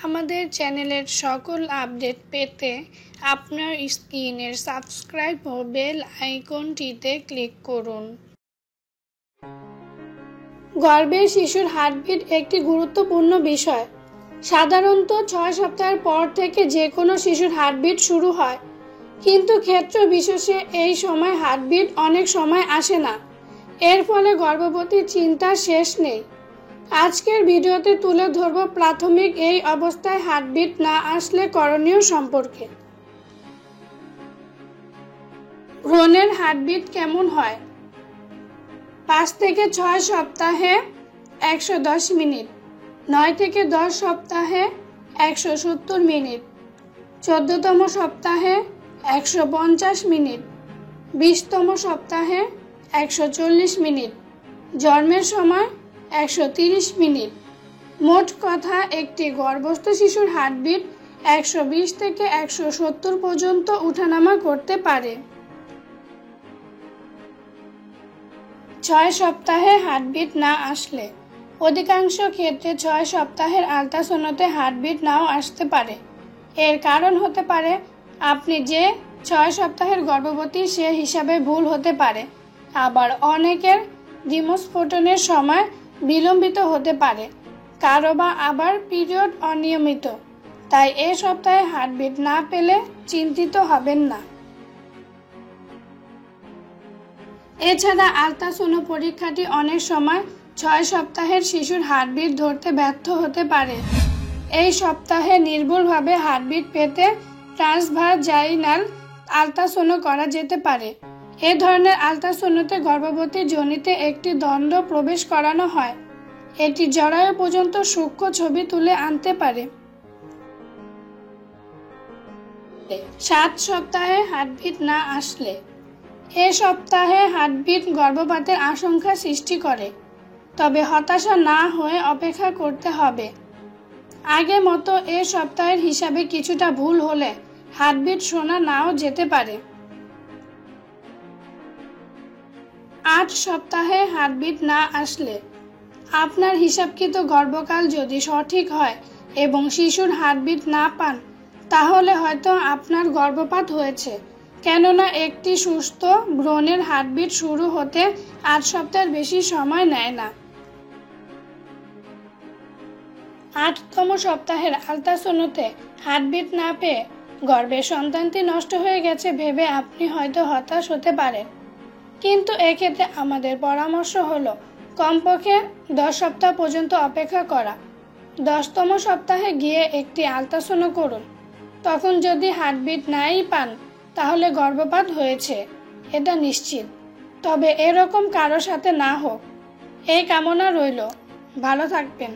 আমাদের চ্যানেলের সকল আপডেট পেতে আপনার স্ক্রিনের সাবস্ক্রাইব ও বেল আইকনটিতে ক্লিক করুন। গর্ভে শিশুর হার্টবিট একটি গুরুত্বপূর্ণ বিষয়। সাধারণত 6 সপ্তাহের পর থেকে যে কোনো শিশুর হার্টবিট শুরু হয়, কিন্তু ক্ষেত্র বিশেষে এই সময় হার্টবিট অনেক সময় আসে না। এর ফলে গর্ভবতীর চিন্তার শেষ নেই। আজকের ভিডিওতে তুলে ধরব প্রাথমিক এই অবস্থায় হার্টবিট না আসলে করণীয় সম্পর্কে। ভ্রূণের হার্টবিট কেমন হয়? 5 থেকে 6 সপ্তাহে 110 মিনিট, 9 থেকে 10 সপ্তাহে 170 মিনিট, 14তম সপ্তাহে 150 মিনিট, 20তম সপ্তাহে 140 মিনিট, জন্মের সময় 130 মিনিট। মোট কথা, একটি গর্ভস্থ শিশুর হার্টবিট 120 থেকে 170 পর্যন্ত উঠানামা করতে পারে। 6 সপ্তাহে হার্টবিট না আসলে, অধিকাংশ ক্ষেত্রে 6 সপ্তাহের আল্ট্রাসাউন্ডে হার্টবিট নাও আসতে পারে। এর কারণ হতে পারে আপনি যে 6 সপ্তাহের গর্ভবতী সে হিসাবে ভুল হতে পারে, আবার অনেকের ডিমোস্ফোটনের সময় বিলম্বিত হতে পারে, কারো বা আবার পিরিয়ড অনিয়মিত। তাই এ সপ্তাহে হার্টবিট না পেলে চিন্তিত হবেন না। এছাড়া আল্ট্রাসাউন্ড পরীক্ষাটি অনেক সময় 6 সপ্তাহের শিশুর হার্টবিট ধরতে ব্যর্থ হতে পারে। এই সপ্তাহে নির্ভুলভাবে হার্টবিট পেতে ট্রান্সভাজাইনাল আল্ট্রাসাউন্ড করা যেতে পারে। এ ধরনের আল্ট্রাসাউন্ডে গর্ভবতীর যোনিতে একটি দণ্ড প্রবেশ করানো হয়। এটি জরায়ু পর্যন্ত সূক্ষ্ম ছবি তুলে আনতে পারে। 7 সপ্তাহে হার্টবিট না আসলে, এ সপ্তাহে হার্টবিট গর্ভপাতের আশঙ্কা সৃষ্টি করে, তবে হতাশা না হয়ে অপেক্ষা করতে হবে। আগের মতো এ সপ্তাহের হিসাবে কিছুটা ভুল হলে হার্টবিট শোনা নাও যেতে পারে। 8 সপ্তাহে হার্টবিট না আসলে, আপনার হিসাবকৃত গর্ভকাল যদি সঠিক হয় এবং শিশুর হার্টবিট না পান, তাহলে হয়তো আপনার গর্ভপাত হয়েছে, কেননা একটি সুস্থ ভ্রূণের হার্টবিট শুরু হতে 8 সপ্তাহের বেশি সময় নেয় না। 8তম সপ্তাহের আল্ট্রাসাউন্ডে হার্টবিট না পেয়ে গর্ভের সন্তানটি নষ্ট হয়ে গেছে ভেবে আপনি হয়তো হতাশ হতে পারেন, কিন্তু এক্ষেত্রে আমাদের পরামর্শ হলো কমপক্ষে 10 সপ্তাহ পর্যন্ত অপেক্ষা করা। 10তম সপ্তাহে গিয়ে একটি আল্ট্রাসাউন্ড করুন। তখন যদি হার্টবিট নাই পান, তাহলে গর্ভপাত হয়েছে, এটা নিশ্চিত। তবে এরকম কারো সাথে না হোক, এই কামনা রইল। ভালো থাকবেন।